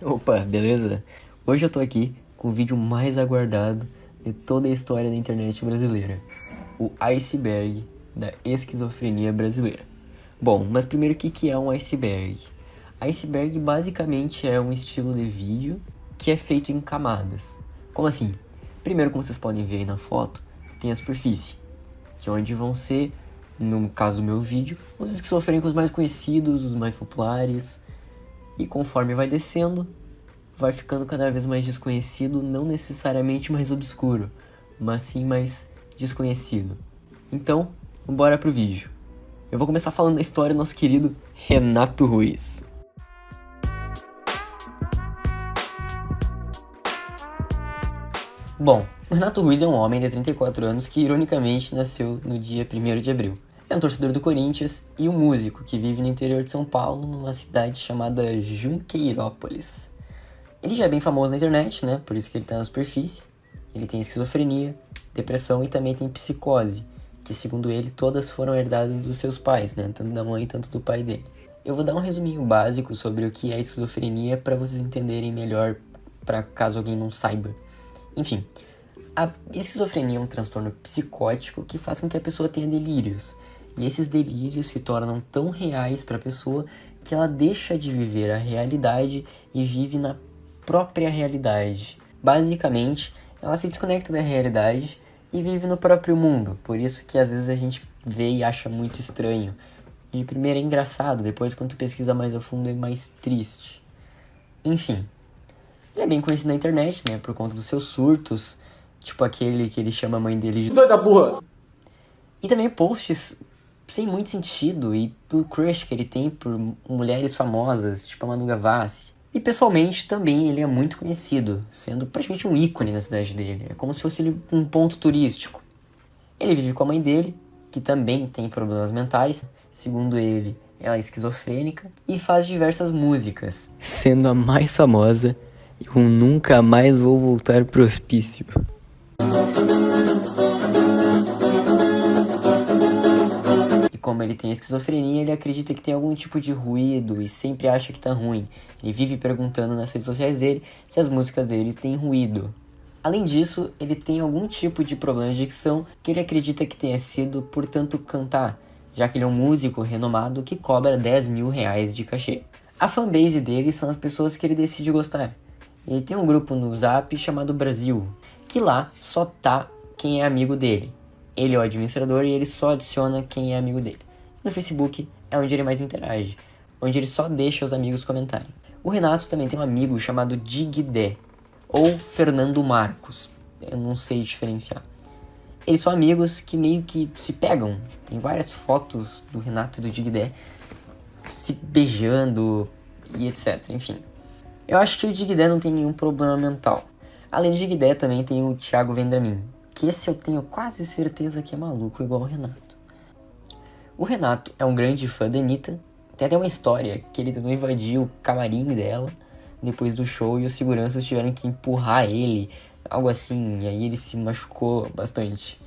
Opa, beleza? Hoje eu tô aqui com o vídeo mais aguardado de toda a história da internet brasileira. O iceberg da esquizofrenia brasileira. Bom, mas primeiro o que é um iceberg? Iceberg basicamente é um estilo de vídeo que é feito em camadas. Como assim? Primeiro, como vocês podem ver aí na foto, tem a superfície, que é onde vão ser, no caso do meu vídeo, os esquizofrênicos mais conhecidos, os mais populares. E conforme vai descendo, vai ficando cada vez mais desconhecido, não necessariamente mais obscuro, mas sim mais desconhecido. Então, bora pro vídeo. Eu vou começar falando da história do nosso querido Renato Ruiz. Bom, o Renato Ruiz é um homem de 34 anos que ironicamente nasceu no dia 1º de abril. É um torcedor do Corinthians e um músico que vive no interior de São Paulo, numa cidade chamada Junqueirópolis. Ele já é bem famoso na internet, né? Por isso que ele tá na superfície. Ele tem esquizofrenia, depressão e também tem psicose, que segundo ele todas foram herdadas dos seus pais, né? Tanto da mãe quanto do pai dele. Eu vou dar um resuminho básico sobre o que é esquizofrenia para vocês entenderem melhor, para caso alguém não saiba. Enfim, a esquizofrenia é um transtorno psicótico que faz com que a pessoa tenha delírios. E esses delírios se tornam tão reais para a pessoa que ela deixa de viver a realidade e vive na própria realidade. Basicamente, ela se desconecta da realidade e vive no próprio mundo. Por isso que às vezes a gente vê e acha muito estranho. De primeiro é engraçado, depois quando tu pesquisa mais a fundo é mais triste. Enfim, ele é bem conhecido na internet, né, por conta dos seus surtos, tipo aquele que ele chama a mãe dele de doida burra. E também posts sem muito sentido e do crush que ele tem por mulheres famosas, tipo a Manu Gavassi. E pessoalmente também ele é muito conhecido, sendo praticamente um ícone na cidade dele. É como se fosse ele um ponto turístico. Ele vive com a mãe dele, que também tem problemas mentais. Segundo ele, ela é esquizofrênica e faz diversas músicas, sendo a mais famosa Eu Nunca Mais Vou Voltar pro Hospício. Como ele tem esquizofrenia, ele acredita que tem algum tipo de ruído e sempre acha que tá ruim. Ele vive perguntando nas redes sociais dele se as músicas dele têm ruído. Além disso, ele tem algum tipo de problema de dicção que ele acredita que tenha sido por tanto cantar, já que ele é um músico renomado que cobra 10 mil reais de cachê. A fanbase dele são as pessoas que ele decide gostar. Ele tem um grupo no Zap chamado Brasil, que lá só tá quem é amigo dele. Ele é o administrador e ele só adiciona quem é amigo dele. No Facebook é onde ele mais interage, onde ele só deixa os amigos comentarem. O Renato também tem um amigo chamado Digdé, ou Fernando Marcos, eu não sei diferenciar. Eles são amigos que meio que se pegam. Tem várias fotos do Renato e do Digdé se beijando e etc, enfim. Eu acho que o Digdé não tem nenhum problema mental. Além do Digdé também tem o Thiago Vendramin, que esse eu tenho quase certeza que é maluco igual o Renato. O Renato é um grande fã da Anitta. Tem até uma história que ele tentou invadir o camarim dela depois do show e os seguranças tiveram que empurrar ele, algo assim, e aí ele se machucou bastante.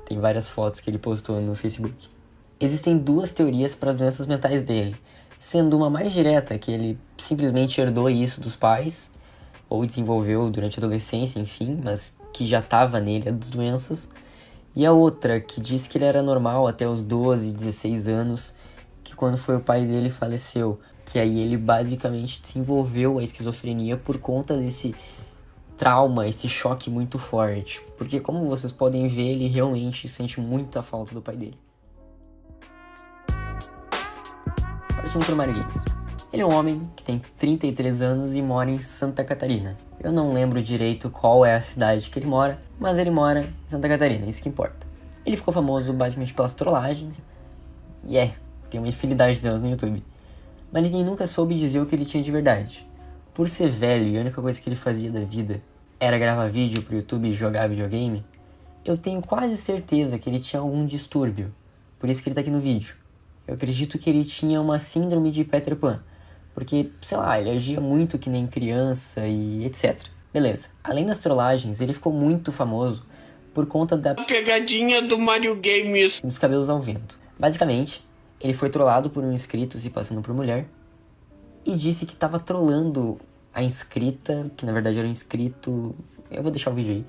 Tem várias fotos que ele postou no Facebook. Existem duas teorias para as doenças mentais dele, sendo uma mais direta, que ele simplesmente herdou isso dos pais, ou desenvolveu durante a adolescência, enfim, mas que já estava nele as doenças, e a outra que diz que ele era normal até os 12, 16 anos, que quando foi o pai dele faleceu, que aí ele basicamente desenvolveu a esquizofrenia por conta desse trauma, esse choque muito forte, porque como vocês podem ver, ele realmente sente muita falta do pai dele. Partindo para o Mario Games. Ele é um homem que tem 33 anos e mora em Santa Catarina. Eu não lembro direito qual é a cidade que ele mora, mas ele mora em Santa Catarina, isso que importa. Ele ficou famoso basicamente pelas trollagens, e tem uma infinidade delas no YouTube. Mas ninguém nunca soube dizer o que ele tinha de verdade. Por ser velho e a única coisa que ele fazia da vida era gravar vídeo pro YouTube e jogar videogame, eu tenho quase certeza que ele tinha algum distúrbio, por isso que ele tá aqui no vídeo. Eu acredito que ele tinha uma síndrome de Peter Pan, porque, sei lá, ele agia muito que nem criança e etc. Beleza, além das trollagens, ele ficou muito famoso por conta da Pegadinha do Mario Games. dos cabelos ao vento. Basicamente, ele foi trollado por um inscrito se passando por mulher e disse que estava trollando a inscrita, que na verdade era um inscrito, eu vou deixar o vídeo aí.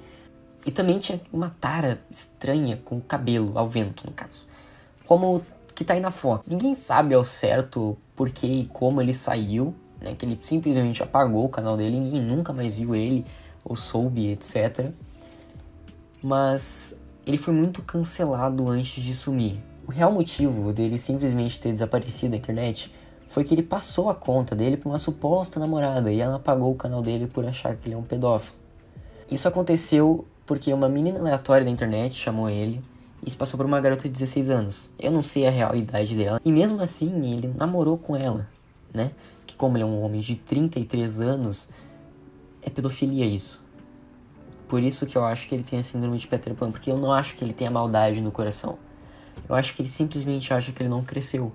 E também tinha uma tara estranha com o cabelo, ao vento no caso. Como que tá aí na foto. Ninguém sabe ao certo por que e como ele saiu, né? Que ele simplesmente apagou o canal dele, ninguém nunca mais viu ele, ou soube, etc. Mas ele foi muito cancelado antes de sumir. O real motivo dele simplesmente ter desaparecido da internet foi que ele passou a conta dele para uma suposta namorada e ela apagou o canal dele por achar que ele é um pedófilo. Isso aconteceu porque uma menina aleatória da internet chamou ele e se passou por uma garota de 16 anos. Eu não sei a real idade dela. E mesmo assim, ele namorou com ela, né? Que como ele é um homem de 33 anos, é pedofilia isso. Por isso que eu acho que ele tem a síndrome de Peter Pan. Porque eu não acho que ele tenha maldade no coração. Eu acho que ele simplesmente acha que ele não cresceu.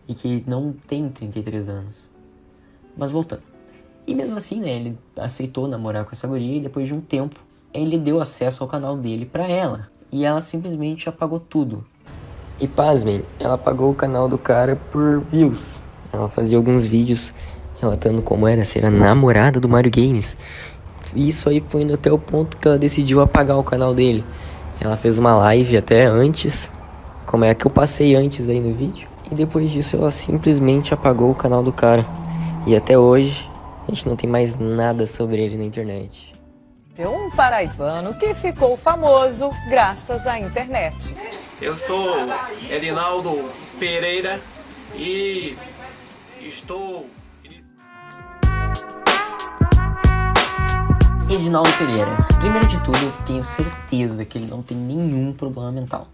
E que ele não tem 33 anos. Mas voltando. E mesmo assim, né? Ele aceitou namorar com essa guria e depois de um tempo, ele deu acesso ao canal dele pra ela. E ela simplesmente apagou tudo. E pasmem, ela apagou o canal do cara por views. Ela fazia alguns vídeos relatando como era ser a namorada do Mario Games. E isso aí foi indo até o ponto que ela decidiu apagar o canal dele. Ela fez uma live até antes, como é que eu passei antes aí no vídeo. E depois disso ela simplesmente apagou o canal do cara. E até hoje a gente não tem mais nada sobre ele na internet. Um paraibano que ficou famoso graças à internet. Eu sou Edinaldo Pereira e estou... Edinaldo Pereira. Primeiro de tudo, eu tenho certeza que ele não tem nenhum problema mental.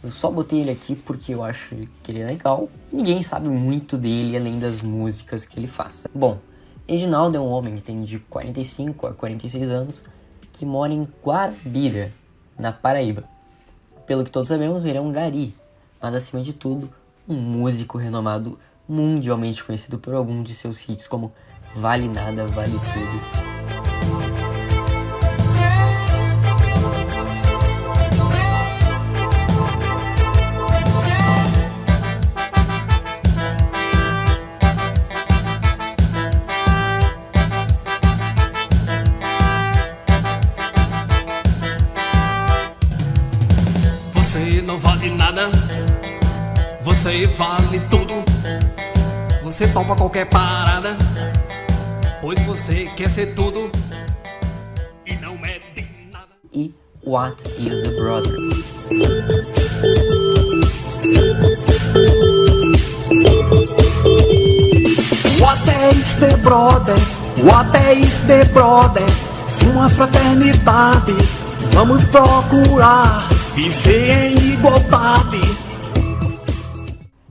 Eu só botei ele aqui porque eu acho que ele é legal. Ninguém sabe muito dele além das músicas que ele faz. Bom, Edinaldo é um homem que tem de 45 a 46 anos, que mora em Guarabira, na Paraíba. Pelo que todos sabemos, ele é um gari, mas acima de tudo, um músico renomado, mundialmente conhecido por alguns de seus hits como Vale Nada, Vale Tudo. Você não vale nada, você vale tudo. Você topa qualquer parada, pois você quer ser tudo e não é de nada. E What is the Brother? What is the brother? What is the brother? Uma fraternidade, vamos procurar viver em igualdade.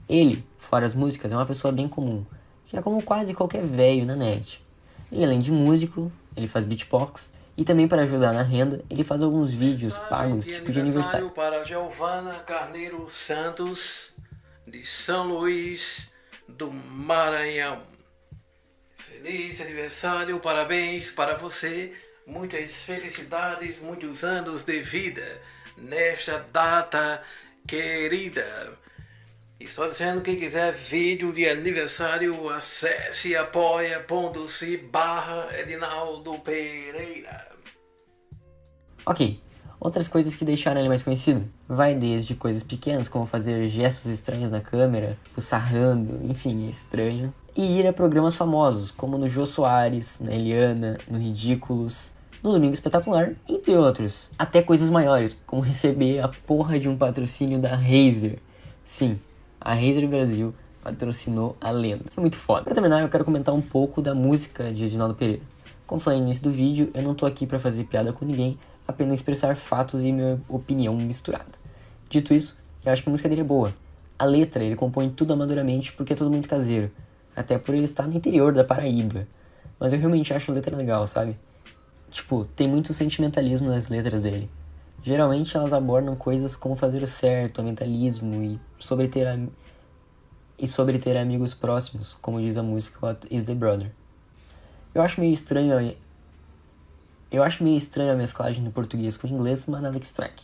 Ele, fora as músicas, é uma pessoa bem comum, que é como quase qualquer velho na net. Ele, além de músico, ele faz beatbox e também para ajudar na renda, ele faz alguns vídeos pagos, tipo de aniversário. Para Giovana Carneiro Santos, de São Luís do Maranhão. Feliz aniversário, parabéns para você, muitas felicidades, muitos anos de vida nesta data querida. E só dizendo, quem quiser vídeo de aniversário, acesse apoia.se/Edinaldo Pereira. Ok, outras coisas que deixaram ele mais conhecido. Vai desde coisas pequenas, como fazer gestos estranhos na câmera, tipo sarrando, enfim, é estranho. E ir a programas famosos, como no Jô Soares, na Eliana, no Ridículos, no Domingo Espetacular, entre outros. Até coisas maiores, como receber a porra de um patrocínio da Razer. Sim, a Razer Brasil patrocinou a lenda. Isso é muito foda. Pra terminar, eu quero comentar um pouco da música de Edinaldo Pereira. Como falei no início do vídeo, eu não tô aqui pra fazer piada com ninguém, apenas expressar fatos e minha opinião misturada. Dito isso, eu acho que a música dele é boa. A letra, ele compõe tudo amadoramente porque é tudo muito caseiro. Até por ele estar no interior da Paraíba. Mas eu realmente acho a letra legal, sabe? Tipo, tem muito sentimentalismo nas letras dele. Geralmente elas abordam coisas como fazer o certo, ambientalismo e sobre ter amigos próximos, como diz a música What is the Brother. Eu acho meio estranho a mesclagem do português com o inglês, mas nada que estrague.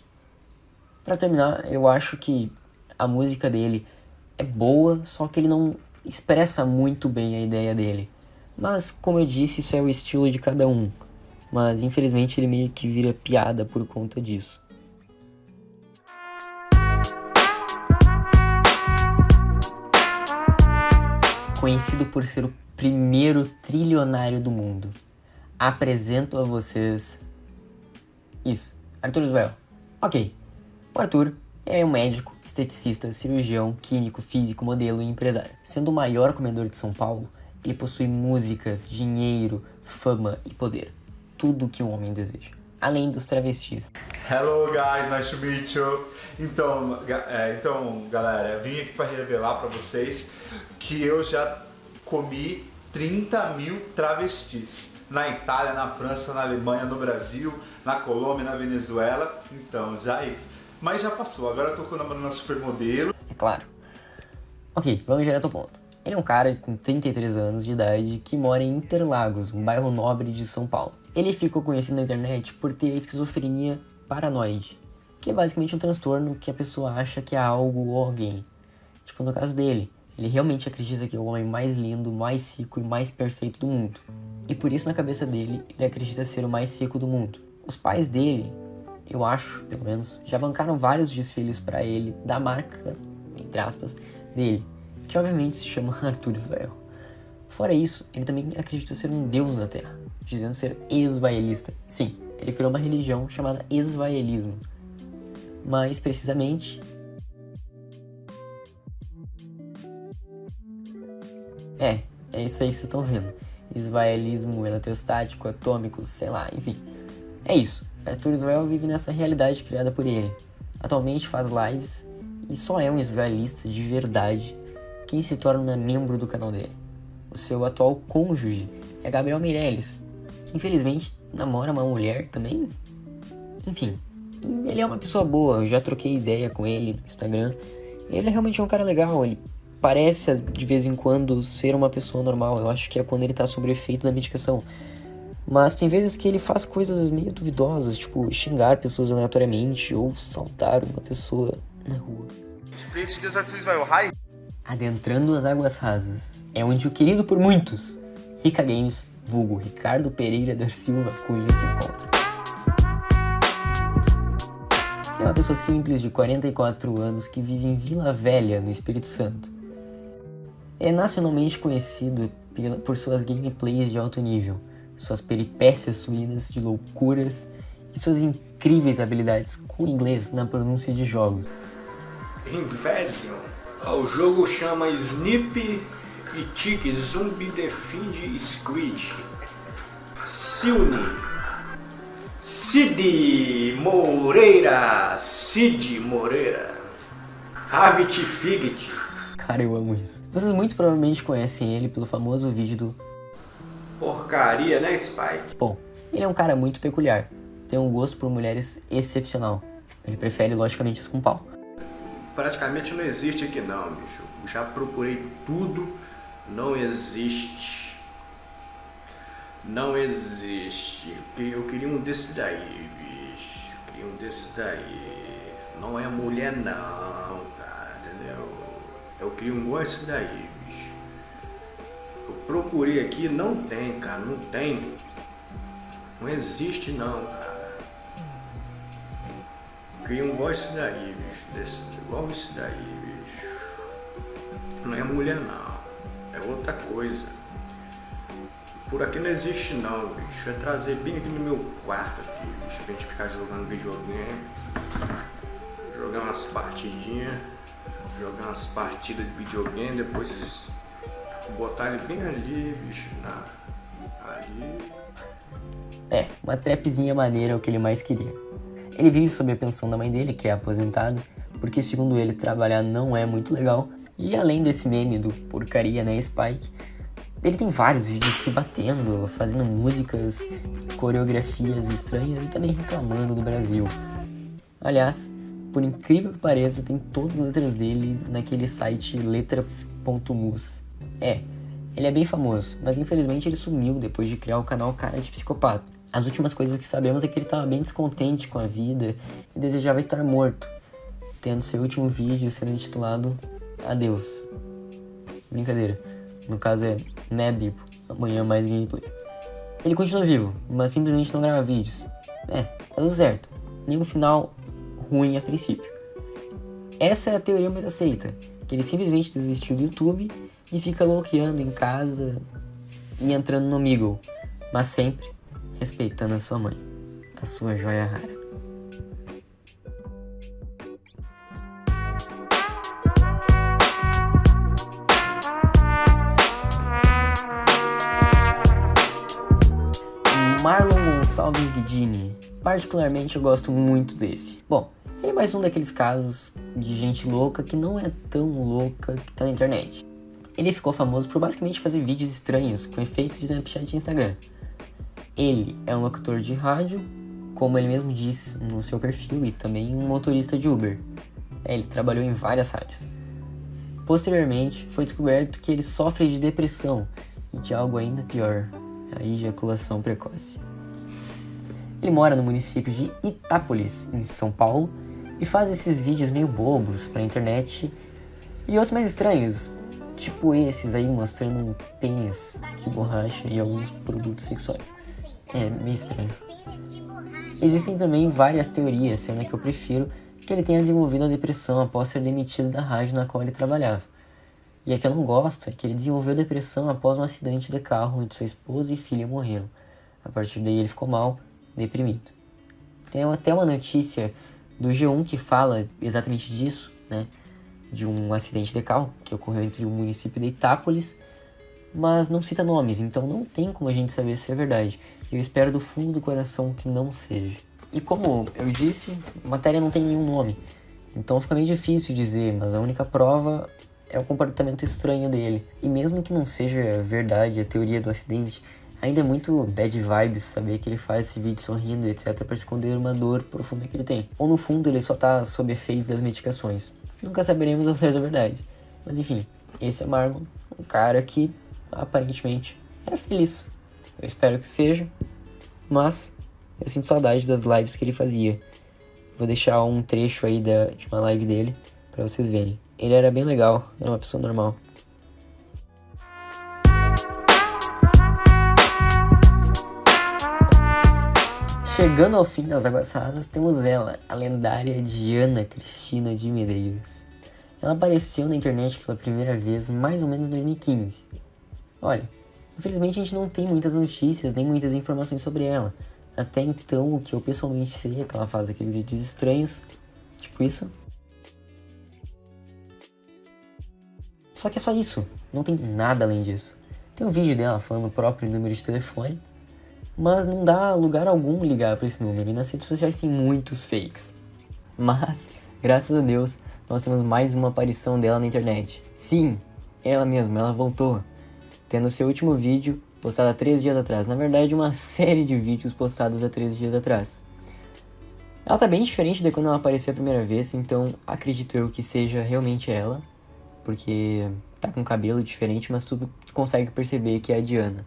Pra terminar, eu acho que a música dele é boa, só que ele não expressa muito bem a ideia dele. Mas, como eu disse, isso é o estilo de cada um. Mas, infelizmente, ele meio que vira piada por conta disso. Conhecido por ser o primeiro trilionário do mundo, apresento a vocês... Isso, Arthur Israel. Ok, o Arthur é um médico, esteticista, cirurgião, químico, físico, modelo e empresário. Sendo o maior comedor de São Paulo, ele possui músicas, dinheiro, fama e poder. Tudo o que um homem deseja. Além dos travestis. Hello guys, nice to meet you. Então galera, eu vim aqui para revelar para vocês que eu já comi 30 mil travestis. Na Itália, na França, na Alemanha, no Brasil, na Colômbia, na Venezuela. Então, já é isso. Mas já passou, agora eu tô com o nome do supermodelo. É claro. Ok, vamos direto ao ponto. Ele é um cara com 33 anos de idade que mora em Interlagos, um bairro nobre de São Paulo. Ele ficou conhecido na internet por ter a esquizofrenia paranoide, que é basicamente um transtorno que a pessoa acha que é algo ou alguém. Tipo no caso dele, ele realmente acredita que é o homem mais lindo, mais rico e mais perfeito do mundo. E por isso na cabeça dele, ele acredita ser o mais rico do mundo. Os pais dele, eu acho, pelo menos, já bancaram vários desfiles pra ele da marca, entre aspas, dele, que obviamente se chama Arthur Israel. Fora isso, ele também acredita ser um deus na Terra, dizendo ser israelista. Sim, ele criou uma religião chamada israelismo. Mais precisamente... É isso aí que vocês estão vendo. Israelismo eletrostático, atômico, sei lá, enfim. É isso. Arthur Israel vive nessa realidade criada por ele. Atualmente faz lives e só é um israelista de verdade quem se torna membro do canal dele. O seu atual cônjuge é Gabriel Meirelles, que infelizmente namora uma mulher também. Enfim, ele é uma pessoa boa, eu já troquei ideia com ele no Instagram. Ele realmente é um cara legal, ele parece de vez em quando ser uma pessoa normal. Eu acho que é quando ele tá sob efeito da medicação. Mas tem vezes que ele faz coisas meio duvidosas, tipo xingar pessoas aleatoriamente ou saltar uma pessoa na rua. Adentrando as águas rasas, é onde o querido por muitos, Rica Games, vulgo Ricardo Pereira da Silva Cunha, se encontra. É uma pessoa simples de 44 anos que vive em Vila Velha, no Espírito Santo. É nacionalmente conhecido por suas gameplays de alto nível, suas peripécias suínas de loucuras e suas incríveis habilidades com inglês na pronúncia de jogos. Invasion. O jogo chama Snip e Tick Zumbi Defende Squid. Silne. Cid Moreira. Avit Figit. Cara, eu amo isso. Vocês muito provavelmente conhecem ele pelo famoso vídeo do... Porcaria, né, Spike? Bom, ele é um cara muito peculiar. Tem um gosto por mulheres excepcional. Ele prefere, logicamente, as com pau. Praticamente não existe aqui não, bicho. Já procurei tudo, não existe. Não existe. Eu queria um desse daí, bicho. Eu queria um desse daí. Não é mulher não, cara, entendeu? Eu queria um desse daí, bicho. Eu procurei aqui, não tem, cara, não tem. Não existe não, cara. Eu queria um desse daí, bicho. Igual esse daí, bicho. Não é mulher não, é outra coisa. Por aqui não existe não, bicho. É trazer bem aqui no meu quarto aqui, bicho. Pra gente ficar jogando videogame. Jogar umas partidinhas. Jogar umas partidas de videogame. Depois botar ele bem ali, bicho. Ali. É, uma trapzinha maneira é o que ele mais queria. Ele vive sob a pensão da mãe dele, que é aposentada, porque segundo ele trabalhar não é muito legal. E além desse meme do porcaria, né, Spike, ele tem vários vídeos se batendo, fazendo músicas, coreografias estranhas e também reclamando do Brasil. Aliás, por incrível que pareça, tem todas as letras dele naquele site letra.mus. Ele é bem famoso, mas infelizmente ele sumiu depois de criar o canal Cara de Psicopata. As últimas coisas que sabemos é que ele estava bem descontente com a vida e desejava estar morto, tendo seu último vídeo sendo intitulado Adeus. Brincadeira. No caso é Nebipo. amanhã mais gameplays. Ele continua vivo, mas simplesmente não grava vídeos. Tá tudo certo. Nenhum final ruim a princípio. Essa é a teoria mais aceita, que ele simplesmente desistiu do YouTube e fica louqueando em casa e entrando no Omegle, mas sempre respeitando a sua mãe, a sua joia rara. Marlon Gonçalves Guidini. Particularmente eu gosto muito desse. Bom, ele é mais um daqueles casos de gente louca que não é tão louca que tá na internet. Ele ficou famoso por basicamente fazer vídeos estranhos com efeitos de Snapchat e Instagram. Ele é um locutor de rádio, como ele mesmo diz no seu perfil, e também um motorista de Uber. Ele trabalhou em várias rádios. Posteriormente, foi descoberto que ele sofre de depressão e de algo ainda pior, a ejaculação precoce. Ele mora no município de Itápolis, em São Paulo, e faz esses vídeos meio bobos pra internet e outros mais estranhos, tipo esses aí mostrando um pênis de borracha e alguns produtos sexuais. É meio estranho. Existem também várias teorias, sendo a que eu prefiro que ele tenha desenvolvido a depressão após ser demitido da rádio na qual ele trabalhava. E a que eu não gosto é que ele desenvolveu depressão após um acidente de carro onde sua esposa e filha morreram. A partir daí ele ficou mal, deprimido. Tem até uma notícia do G1 que fala exatamente disso, né? De um acidente de carro que ocorreu entre o município de Itápolis, mas não cita nomes, então não tem como a gente saber se é verdade. Eu espero do fundo do coração que não seja. E como eu disse, a matéria não tem nenhum nome, então fica meio difícil dizer, mas a única prova é o comportamento estranho dele. E mesmo que não seja verdade a teoria do acidente, ainda é muito bad vibes saber que ele faz esse vídeo sorrindo, etc, para esconder uma dor profunda que ele tem. Ou no fundo ele só tá sob efeito das medicações. Nunca saberemos a certa verdade. Mas enfim, esse é Marlon, um cara que aparentemente é feliz. Eu espero que seja, mas eu sinto saudade das lives que ele fazia. Vou deixar um trecho aí de uma live dele pra vocês verem. Ele era bem legal, era uma pessoa normal. Chegando ao fim das Águas Rasas, temos ela, a lendária Diana Cristina de Medeiros. Ela apareceu na internet pela primeira vez mais ou menos em 2015. Olha, infelizmente a gente não tem muitas notícias nem muitas informações sobre ela. Até então, o que eu pessoalmente sei é que ela faz aqueles vídeos estranhos, tipo isso. Só que é só isso, não tem nada além disso. Tem um vídeo dela falando o próprio número de telefone, mas não dá lugar algum ligar para esse número, e nas redes sociais tem muitos fakes. Mas, graças a Deus, nós temos mais uma aparição dela na internet. Sim, ela mesma, ela voltou, tendo seu último vídeo postado há 3 dias atrás. Na verdade, uma série de vídeos postados há 3 dias atrás. Ela tá bem diferente de quando ela apareceu a primeira vez, então acredito eu que seja realmente ela, porque tá com cabelo diferente, mas tu consegue perceber que é a Diana.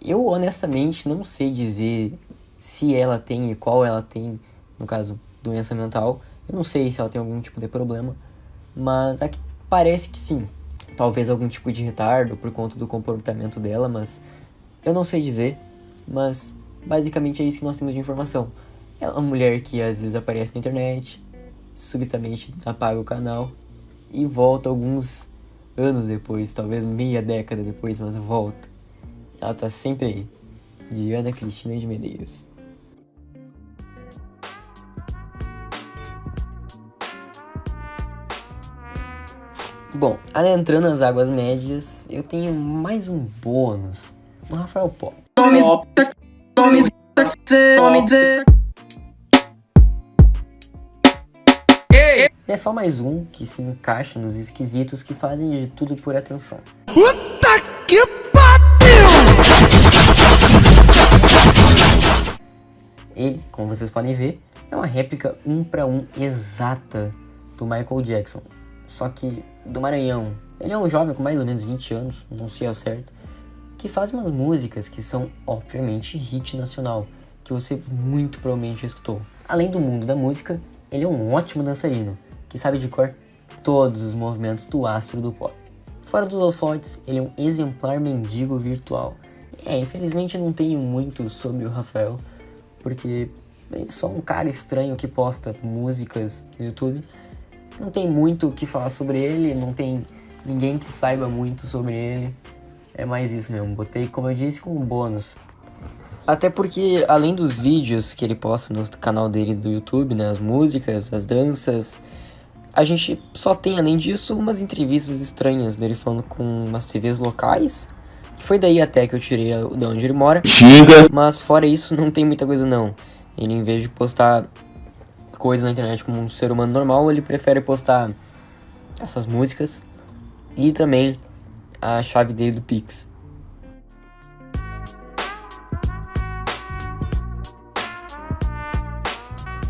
Eu honestamente não sei dizer se ela tem e qual ela tem, no caso, doença mental. Eu não sei se ela tem algum tipo de problema, mas aqui parece que sim. Talvez algum tipo de retardo por conta do comportamento dela, mas eu não sei dizer. Mas basicamente é isso que nós temos de informação. Ela é uma mulher que às vezes aparece na internet, subitamente apaga o canal e volta alguns anos depois, talvez meia década depois, mas volta. Ela tá sempre aí. Diana Cristina de Medeiros. Bom, adentrando nas águas médias, eu tenho mais um bônus. O Rafael Pop. Ele é só mais um que se encaixa nos esquisitos que fazem de tudo por atenção. Puta que pariu! Ele, como vocês podem ver, é uma réplica 1:1 exata do Michael Jackson. Só que do Maranhão. Ele é um jovem com mais ou menos 20 anos, não sei ao certo, que faz umas músicas que são, obviamente, hit nacional, que você muito provavelmente escutou. Além do mundo da música, ele é um ótimo dançarino, que sabe de cor todos os movimentos do astro do pop. Fora dos holofotes, ele é um exemplar mendigo virtual. Infelizmente não tenho muito sobre o Rafael, porque ele é só um cara estranho que posta músicas no YouTube. Não tem muito o que falar sobre ele, não tem ninguém que saiba muito sobre ele. É mais isso mesmo, botei, como eu disse, como bônus. Até porque, além dos vídeos que ele posta no canal dele do YouTube, né, as músicas, as danças, a gente só tem, além disso, umas entrevistas estranhas dele falando com umas TVs locais. Foi daí até que eu tirei de onde ele mora. Xinga! Mas fora isso, não tem muita coisa não. Ele, em vez de postar coisas na internet como um ser humano normal, ele prefere postar essas músicas e também a chave dele do Pix.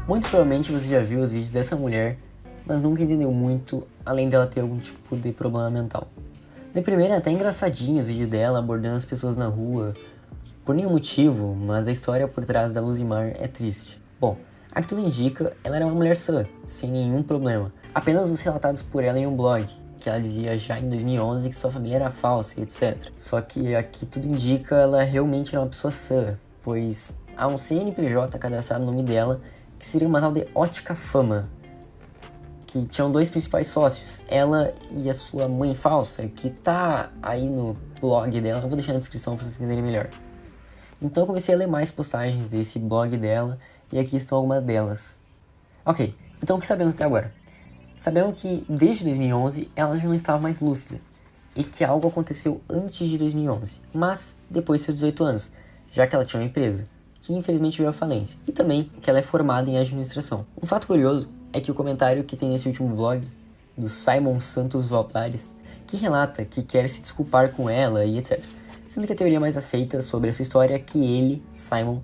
Muito provavelmente você já viu os vídeos dessa mulher, mas nunca entendeu muito, além dela ter algum tipo de problema mental. De primeira é até engraçadinho os vídeos dela abordando as pessoas na rua, por nenhum motivo, mas a história por trás da Luzimar é triste. Bom, a que tudo indica, ela era uma mulher sã, sem nenhum problema. Apenas os relatados por ela em um blog, que ela dizia já em 2011 que sua família era falsa, etc. Só que aqui tudo indica, ela realmente era uma pessoa sã, pois há um CNPJ cadastrado no nome dela, que seria uma tal de Ótica Fama, que tinham dois principais sócios, ela e a sua mãe falsa, que tá aí no blog dela, eu vou deixar na descrição para vocês entenderem melhor. Então eu comecei a ler mais postagens desse blog dela, e aqui estão algumas delas. Ok, então o que sabemos até agora? Sabemos que desde 2011 ela já não estava mais lúcida, e que algo aconteceu antes de 2011, mas depois de seus 18 anos, já que ela tinha uma empresa, que infelizmente veio à falência, e também que ela é formada em administração. Um fato curioso é que o comentário que tem nesse último blog, do Simon Santos Valdares, que relata que quer se desculpar com ela e etc. Sendo que a teoria mais aceita sobre essa história é que ele, Simon,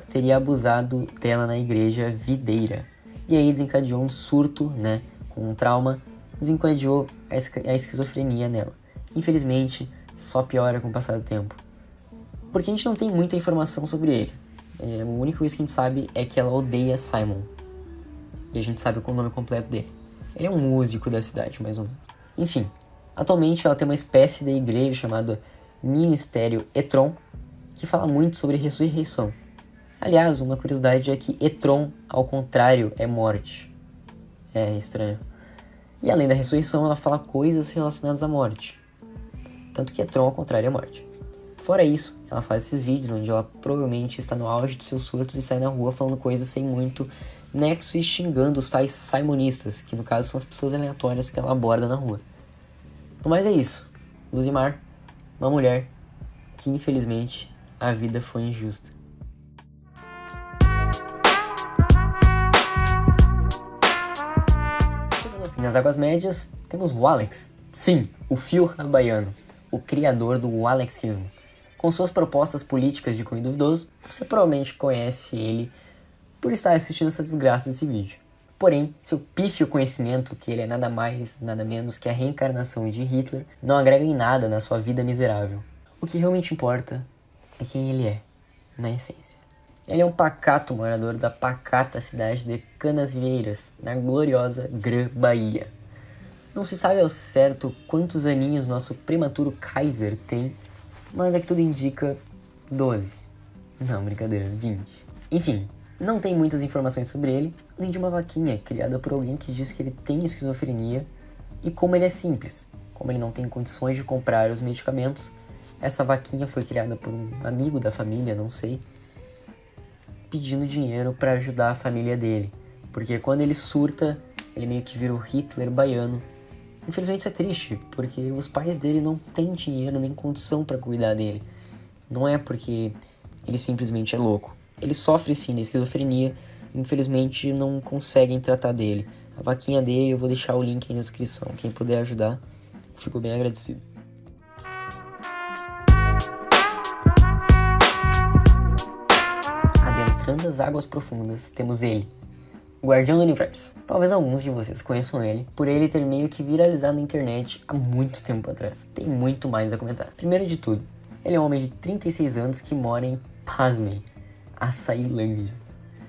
teria abusado dela na igreja videira. E aí desencadeou um surto, né, com um trauma, desencadeou a esquizofrenia nela. Infelizmente, só piora com o passar do tempo. Porque a gente não tem muita informação sobre ele. A única coisa que a gente sabe é que ela odeia Simon. E a gente sabe o nome completo dele. Ele é um músico da cidade, mais ou menos. Enfim, atualmente ela tem uma espécie de igreja chamada Ministério Etron, que fala muito sobre ressurreição. Aliás, uma curiosidade é que Etron, ao contrário, é morte. É estranho. E além da ressurreição, ela fala coisas relacionadas à morte. Tanto que Etron, ao contrário, é morte. Fora isso, ela faz esses vídeos onde ela provavelmente está no auge de seus surtos e sai na rua falando coisas sem muito nexo e xingando os tais simonistas, que no caso são as pessoas aleatórias que ela aborda na rua. Mas é isso. Luzimar, uma mulher que infelizmente a vida foi injusta. Chegando ao fim das Águas Médias, temos o Alex. Sim, o Fio Baiano, o criador do alexismo. Com suas propostas políticas de cunho duvidoso, você provavelmente conhece ele por estar assistindo essa desgraça desse vídeo. Porém, seu pífio conhecimento que ele é nada mais, nada menos que a reencarnação de Hitler não agrega em nada na sua vida miserável. O que realmente importa é quem ele é, na essência. Ele é um pacato morador da pacata cidade de Canasvieiras, na gloriosa Grã-Bahia. Não se sabe ao certo quantos aninhos nosso prematuro Kaiser tem, mas é que tudo indica 12. Não, brincadeira, 20. Enfim, não tem muitas informações sobre ele, além de uma vaquinha criada por alguém que diz que ele tem esquizofrenia e como ele é simples. Como ele não tem condições de comprar os medicamentos, essa vaquinha foi criada por um amigo da família, não sei, pedindo dinheiro para ajudar a família dele. Porque quando ele surta, ele meio que vira o Hitler baiano. Infelizmente isso é triste, porque os pais dele não têm dinheiro nem condição para cuidar dele. Não é porque ele simplesmente é louco. Ele sofre sim de esquizofrenia, infelizmente não conseguem tratar dele. A vaquinha dele, eu vou deixar o link aí na descrição. Quem puder ajudar, fico bem agradecido. Adentrando as águas profundas, temos ele, o Guardião do Universo. Talvez alguns de vocês conheçam ele, por ele ter meio que viralizado na internet há muito tempo atrás. Tem muito mais a comentar. Primeiro de tudo, ele é um homem de 36 anos que mora em, pasmem, Açailândia.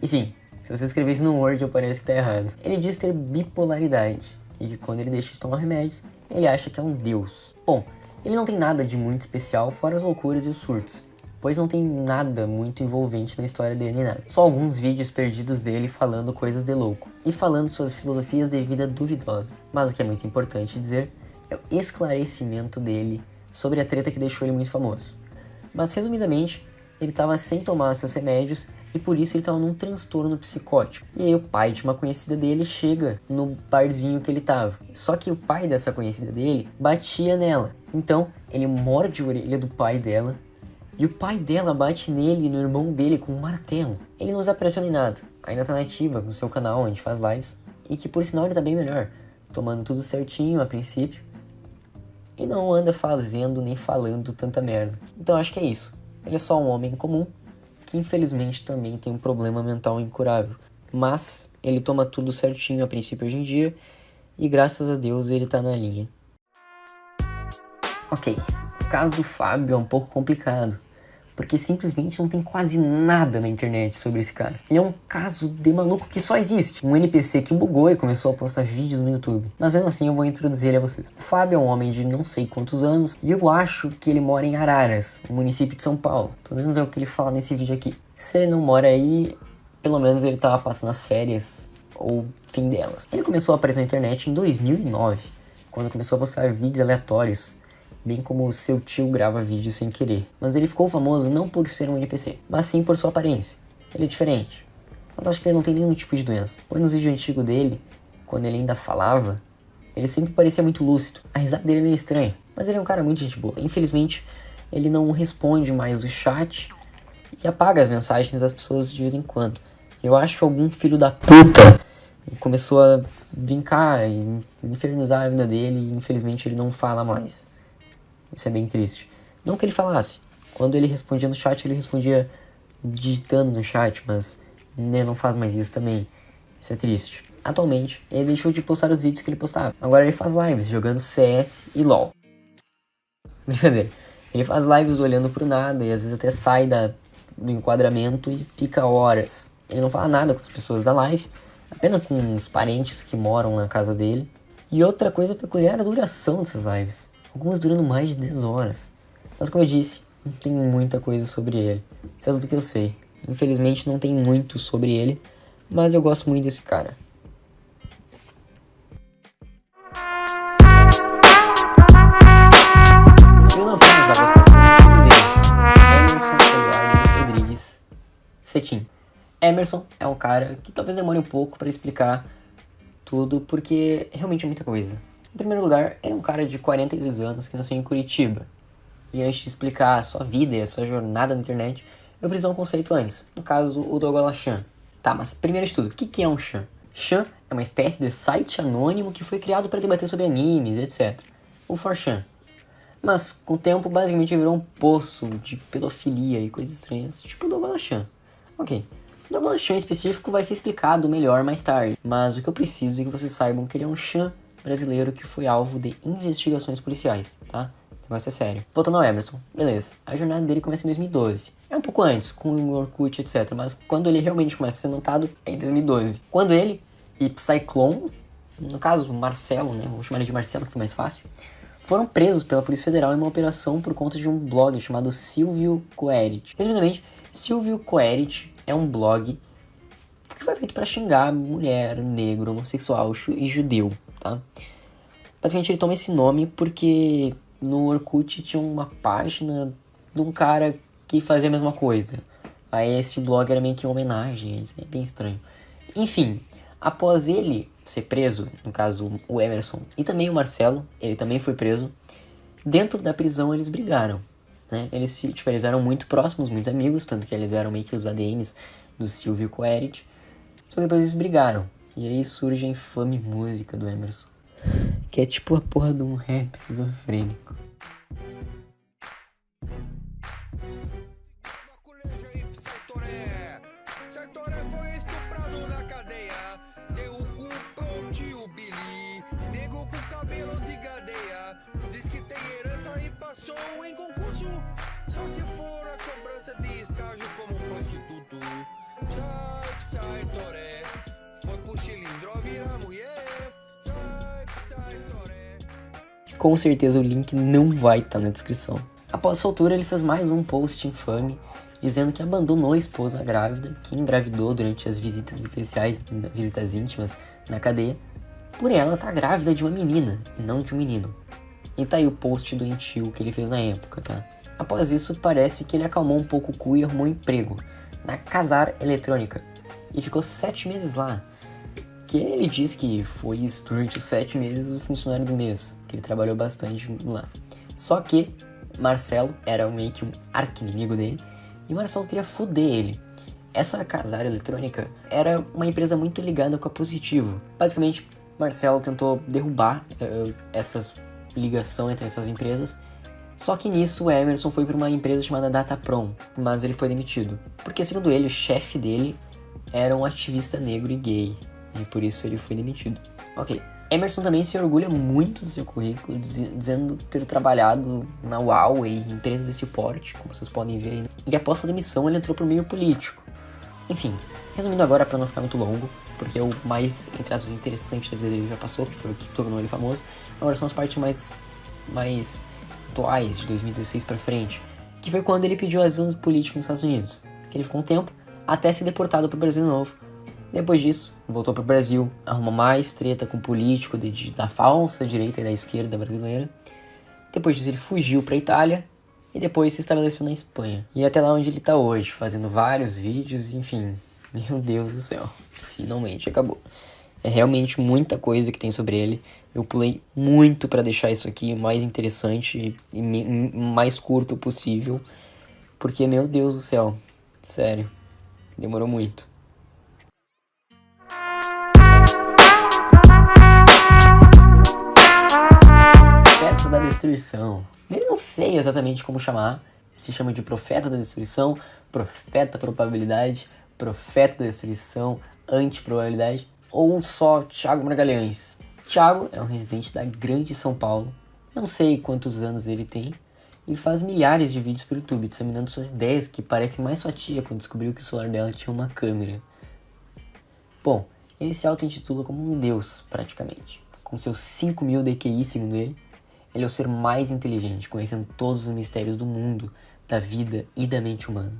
E sim, se você escrever isso no Word, parece que tá errado. Ele diz ter bipolaridade, e que quando ele deixa de tomar remédios, ele acha que é um deus. Bom, ele não tem nada de muito especial fora as loucuras e os surtos, pois não tem nada muito envolvente na história dele nem nada. Só alguns vídeos perdidos dele falando coisas de louco e falando suas filosofias de vida duvidosas. Mas o que é muito importante dizer é o esclarecimento dele sobre a treta que deixou ele muito famoso. Mas resumidamente, ele estava sem tomar seus remédios e por isso ele estava num transtorno psicótico. E aí o pai de uma conhecida dele chega no barzinho que ele estava. Só que o pai dessa conhecida dele batia nela. Então ele morde a orelha do pai dela e o pai dela bate nele e no irmão dele com um martelo. Ele não usa pressão nem nada, ainda tá nativa no seu canal onde faz lives e que por sinal ele tá bem melhor, tomando tudo certinho a princípio e não anda fazendo nem falando tanta merda. Então acho que é isso. Ele é só um homem comum que infelizmente também tem um problema mental incurável. Mas ele toma tudo certinho a princípio hoje em dia e graças a Deus ele tá na linha. Ok, o caso do Fábio é um pouco complicado, porque simplesmente não tem quase nada na internet sobre esse cara. Ele é um caso de maluco que só existe. Um NPC que bugou e começou a postar vídeos no YouTube. Mas mesmo assim eu vou introduzir ele a vocês. O Fábio é um homem de não sei quantos anos e eu acho que ele mora em Araras, no município de São Paulo. Pelo menos é o que ele fala nesse vídeo aqui. Se ele não mora aí, pelo menos ele tava passando as férias ou fim delas. Ele começou a aparecer na internet em 2009, quando começou a postar vídeos aleatórios, bem como o seu tio grava vídeos sem querer. Mas ele ficou famoso não por ser um NPC, mas sim por sua aparência. Ele é diferente, mas acho que ele não tem nenhum tipo de doença. Pois nos vídeos antigos dele, quando ele ainda falava, ele sempre parecia muito lúcido. A risada dele é meio estranha, mas ele é um cara muito gente boa. Infelizmente, ele não responde mais o chat e apaga as mensagens das pessoas de vez em quando. Eu acho que algum filho da puta começou a brincar e infernizar a vida dele e infelizmente ele não fala mais. Isso é bem triste. Não que ele falasse. Quando ele respondia no chat, ele respondia digitando no chat, mas ele não faz mais isso também. Isso é triste. Atualmente, ele deixou de postar os vídeos que ele postava. Agora ele faz lives jogando CS e LOL. Brincadeira. Ele faz lives olhando pro nada e às vezes até sai do enquadramento e fica horas. Ele não fala nada com as pessoas da live, apenas com os parentes que moram na casa dele. E outra coisa peculiar é a duração dessas lives. Algumas durando mais de 10 horas. Mas como eu disse, não tem muita coisa sobre ele. Isso é tudo que eu sei. Infelizmente não tem muito sobre ele, mas eu gosto muito desse cara. Eu não fiz as águas profundas dele. Emerson Eduardo Rodrigues Cetim. Emerson é um cara que talvez demore um pouco para explicar tudo, porque realmente é muita coisa. Em primeiro lugar, ele é um cara de 42 anos que nasceu em Curitiba. E antes de explicar a sua vida e a sua jornada na internet, eu preciso dar um conceito antes. No caso, o Douglas Chan. Tá, mas primeiro de tudo, o que é um Chan? Chan é uma espécie de site anônimo que foi criado para debater sobre animes, etc. O 4chan. Mas, com o tempo, basicamente virou um poço de pedofilia e coisas estranhas, tipo o Douglas Chan. Ok. O Douglas Chan específico vai ser explicado melhor mais tarde. Mas o que eu preciso é que vocês saibam que ele é um Chan brasileiro que foi alvo de investigações policiais, tá? O negócio é sério. Voltando ao Emerson, beleza. A jornada dele começa em 2012. É um pouco antes, com o Orkut, etc. Mas quando ele realmente começa a ser notado, é em 2012. Quando ele e Psyclone, no caso, Marcelo, né? Vou chamar ele de Marcelo, que foi mais fácil, foram presos pela Polícia Federal em uma operação por conta de um blog chamado Silvio Coerit. Resumidamente, Silvio Coerit é um blog que foi feito para xingar mulher, negro, homossexual e judeu. Tá? Basicamente ele toma esse nome porque no Orkut tinha uma página de um cara que fazia a mesma coisa. Aí esse blog era meio que uma homenagem, isso é bem estranho. Enfim, após ele ser preso, no caso o Emerson e também o Marcelo, ele também foi preso, dentro da prisão eles brigaram. Né? Eles eram muito próximos, muitos amigos, tanto que eles eram meio que os ADMs do Silvio Coerit. Só que depois eles brigaram. E aí surge a infame música do Emerson, que é tipo a porra de um rap esquizofrênico. Sartoré foi estuprado na cadeia, deu o cu pro tio Billy, nego com cabelo de gadeia, diz que tem herança e passou em concurso, só se for a cobrança de estágio como prostituto. Sai, Toré. Foi pro cilindro virar mulher. Sai, Toré. com certeza o link não vai estar na descrição. Após a soltura, ele fez mais um post infame, dizendo que abandonou a esposa grávida, que engravidou durante as visitas especiais, visitas íntimas na cadeia, por ela estar grávida de uma menina e não de um menino. E tá aí o post doentio que ele fez na época, tá? Após isso, parece que ele acalmou um pouco o cu e arrumou um emprego na Casar Eletrônica e ficou 7 meses lá. Que ele diz que foi durante os 7 meses o funcionário do mês, que ele trabalhou bastante lá. Só que Marcelo era meio que um arqui-inimigo dele e Marcelo queria foder ele. Essa Casar Eletrônica era uma empresa muito ligada com a Positivo. Basicamente, Marcelo tentou derrubar essa ligação entre essas empresas. Só que nisso o Emerson foi para uma empresa chamada Dataprom, mas ele foi demitido. Porque segundo ele, o chefe dele era um ativista negro e gay. E por isso ele foi demitido. Ok. Emerson também se orgulha muito do seu currículo, dizendo ter trabalhado na Huawei, em empresas desse porte, como vocês podem ver aí. E após sua demissão, ele entrou pro meio político. Enfim, resumindo agora para não ficar muito longo, porque é o mais, entre aspas, interessante da vida dele já passou, que foi o que tornou ele famoso. Agora são as partes mais atuais, de 2016 para frente, que foi quando ele pediu asilo político nos Estados Unidos, que ele ficou um tempo até ser deportado pro Brasil de novo. Depois disso, voltou pro Brasil, arrumou mais treta com político da falsa direita e da esquerda brasileira. Depois disso, ele fugiu pra Itália e depois se estabeleceu na Espanha. E até lá onde ele tá hoje, fazendo vários vídeos, enfim. Meu Deus do céu, finalmente acabou. É realmente muita coisa que tem sobre ele. Eu pulei muito pra deixar isso aqui o mais interessante e mais curto possível. Porque, meu Deus do céu, sério, demorou muito. Profeta da Destruição. Eu não sei exatamente como chamar. Se chama de Profeta da Destruição, Profeta Probabilidade, Profeta da Destruição, Antiprobabilidade, ou só Thiago Magalhães. Thiago é um residente da Grande São Paulo. Eu não sei quantos anos ele tem. E faz milhares de vídeos pelo YouTube, disseminando suas ideias que parecem mais sua tia quando descobriu que o celular dela tinha uma câmera. Bom, ele se auto-intitula como um deus, praticamente. Com seus 5.000 DQI, segundo ele, ele é o ser mais inteligente, conhecendo todos os mistérios do mundo, da vida e da mente humana.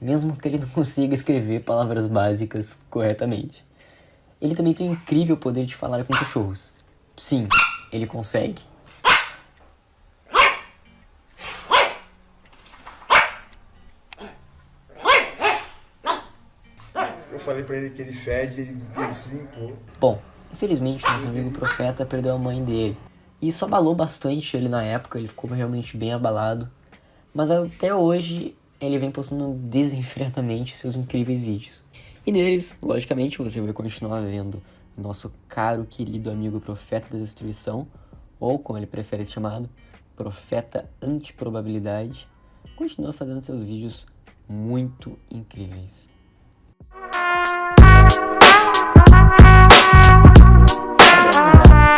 Mesmo que ele não consiga escrever palavras básicas corretamente. Ele também tem o incrível poder de falar com cachorros. Sim, ele consegue. Eu falei pra ele que ele fede, ele se limpou. Bom, infelizmente nosso amigo Profeta perdeu a mãe dele. E isso abalou bastante ele na época, ele ficou realmente bem abalado. Mas até hoje ele vem postando desenfreadamente seus incríveis vídeos. E deles, logicamente, você vai continuar vendo o nosso caro, querido amigo Profeta da Destruição, ou como ele prefere ser chamado, Profeta Antiprobabilidade, continua fazendo seus vídeos muito incríveis.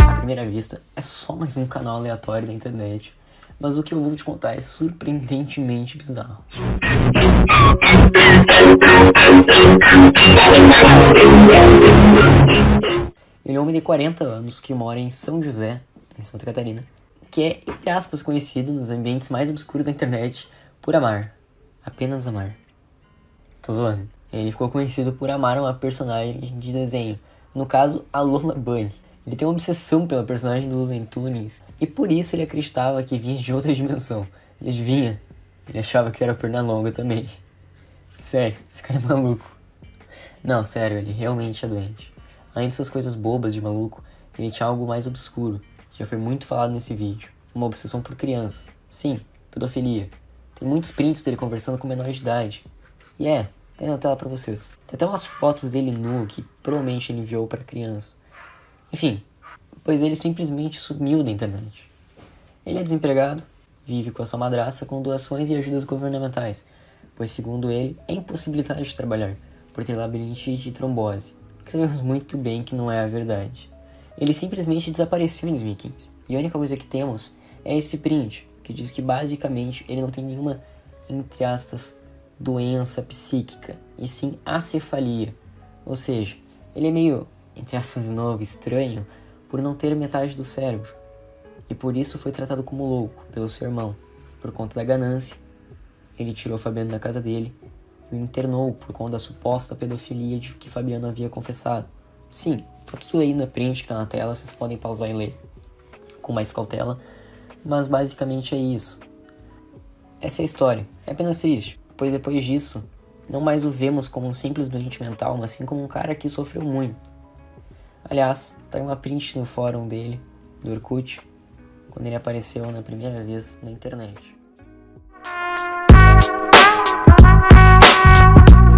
À primeira vista, é só mais um canal aleatório da internet, mas o que eu vou te contar é surpreendentemente bizarro. Ele é um homem de 40 anos que mora em São José, em Santa Catarina, que é, entre aspas, conhecido nos ambientes mais obscuros da internet por amar. Apenas amar. Tô zoando. Ele ficou conhecido por amar uma personagem de desenho, no caso, a Lola Bunny. Ele tem uma obsessão pela personagem do Looney Tunes, e por isso ele acreditava que vinha de outra dimensão. E adivinha? Ele achava que era perna longa também. Sério, esse cara é maluco. Não, sério, ele realmente é doente. Além dessas coisas bobas de maluco, ele tinha algo mais obscuro, que já foi muito falado nesse vídeo. Uma obsessão por crianças. Sim, pedofilia. Tem muitos prints dele conversando com menores de idade. E tem na tela pra vocês. Tem até umas fotos dele nu que provavelmente ele enviou pra criança. Enfim, pois ele simplesmente sumiu da internet. Ele é desempregado, vive com a sua madrasta com doações e ajudas governamentais, pois segundo ele, é impossibilitado de trabalhar, por ter labirintite e trombose, que sabemos muito bem que não é a verdade. Ele simplesmente desapareceu em 2015, e a única coisa que temos é esse print, que diz que basicamente ele não tem nenhuma, entre aspas, doença psíquica, e sim acefalia, ou seja, ele é meio, entre aspas de novo, estranho, por não ter metade do cérebro. e por isso foi tratado como louco pelo seu irmão. Por conta da ganância, ele tirou Fabiano da casa dele e o internou por conta da suposta pedofilia de que Fabiano havia confessado. Sim, tá tudo aí na print que tá na tela, vocês podem pausar e ler com mais cautela, mas basicamente é isso. Essa é a história, é apenas triste, pois depois disso, não mais o vemos como um simples doente mental, mas sim como um cara que sofreu muito. Aliás, tá aí uma print no fórum dele, do Orkut, quando ele apareceu na primeira vez na internet.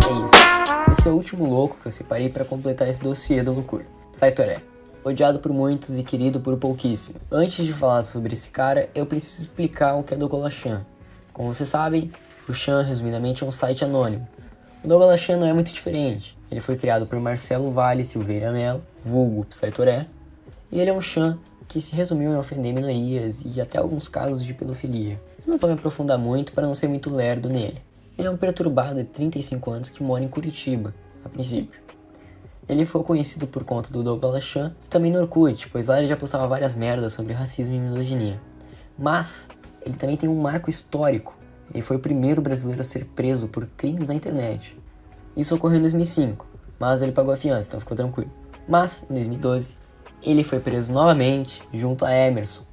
É isso, esse é o último louco que eu separei para completar esse dossiê do Loucura. Saitoré, odiado por muitos e querido por pouquíssimo. Antes de falar sobre esse cara, eu preciso explicar o que é Dogolachan. Como vocês sabem, o Chan, resumidamente, é um site anônimo. O Dogolachan não é muito diferente. Ele foi criado por Marcelo Vale Silveira Mello, vulgo Psytoré, e ele é um Chan que se resumiu em ofender minorias e até alguns casos de pedofilia. Eu não vou me aprofundar muito para não ser muito lerdo nele. Ele é um perturbado de 35 anos que mora em Curitiba, a princípio. Ele foi conhecido por conta do Dogolachan e também no Orkut, pois lá ele já postava várias merdas sobre racismo e misoginia. Mas ele também tem um marco histórico. Ele foi o primeiro brasileiro a ser preso por crimes na internet. Isso ocorreu em 2005, mas ele pagou a fiança, então ficou tranquilo. Mas, em 2012, ele foi preso novamente junto a Emerson,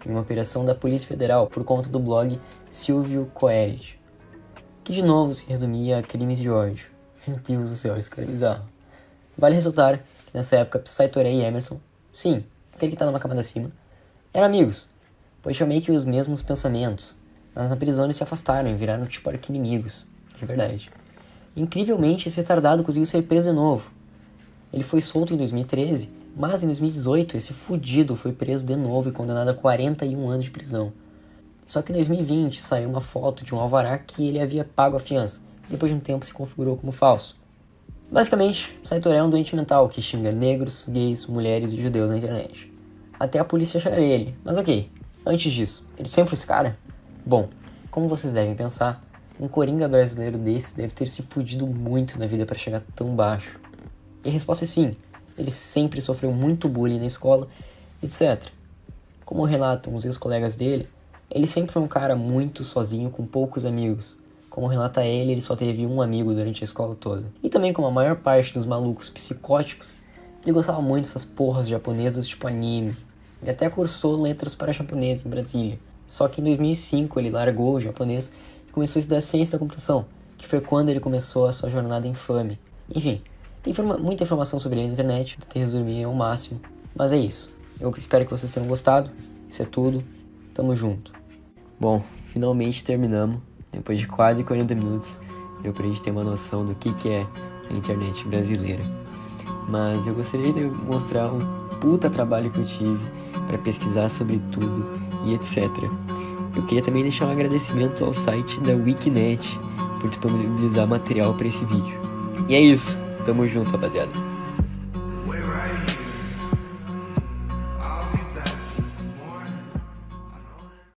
em uma operação da Polícia Federal por conta do blog Silvio Coerid, que de novo se resumia a crimes de ódio. Meu Deus do céu, isso é bizarro. Vale ressaltar que nessa época Psytoré e Emerson, sim, aquele que tá numa camada acima, eram amigos, pois tinham meio que os mesmos pensamentos, mas na prisão eles se afastaram e viraram tipo arqui-inimigos, de verdade. Incrivelmente, esse retardado conseguiu ser preso de novo. Ele foi solto em 2013, mas em 2018 esse fudido foi preso de novo e condenado a 41 anos de prisão. Só que em 2020 saiu uma foto de um alvará que ele havia pago a fiança, e depois de um tempo se configurou como falso. Basicamente, Psytoré é um doente mental que xinga negros, gays, mulheres e judeus na internet. Até a polícia achar ele, mas ok, antes disso, ele sempre foi esse cara? Bom, como vocês devem pensar, um coringa brasileiro desse deve ter se fudido muito na vida para chegar tão baixo. E a resposta é sim, ele sempre sofreu muito bullying na escola, etc. Como relatam os ex-colegas dele, ele sempre foi um cara muito sozinho com poucos amigos. Como relata ele só teve um amigo durante a escola toda. E também como a maior parte dos malucos psicóticos, ele gostava muito dessas porras japonesas tipo anime. Ele até cursou letras para japonês em Brasília. Só que em 2005 ele largou o japonês e começou a estudar ciência da computação, que foi quando ele começou a sua jornada infame. Enfim, tem muita informação sobre ele na internet, vou tentar resumir ao máximo, mas é isso. Eu espero que vocês tenham gostado, isso é tudo, tamo junto. Bom, finalmente terminamos, depois de quase 40 minutos, deu pra gente ter uma noção do que é a internet brasileira. Mas eu gostaria de mostrar um puta trabalho que eu tive para pesquisar sobre tudo e etc. Eu queria também deixar um agradecimento ao site da Wikinet por disponibilizar material para esse vídeo. E é isso, tamo junto, rapaziada.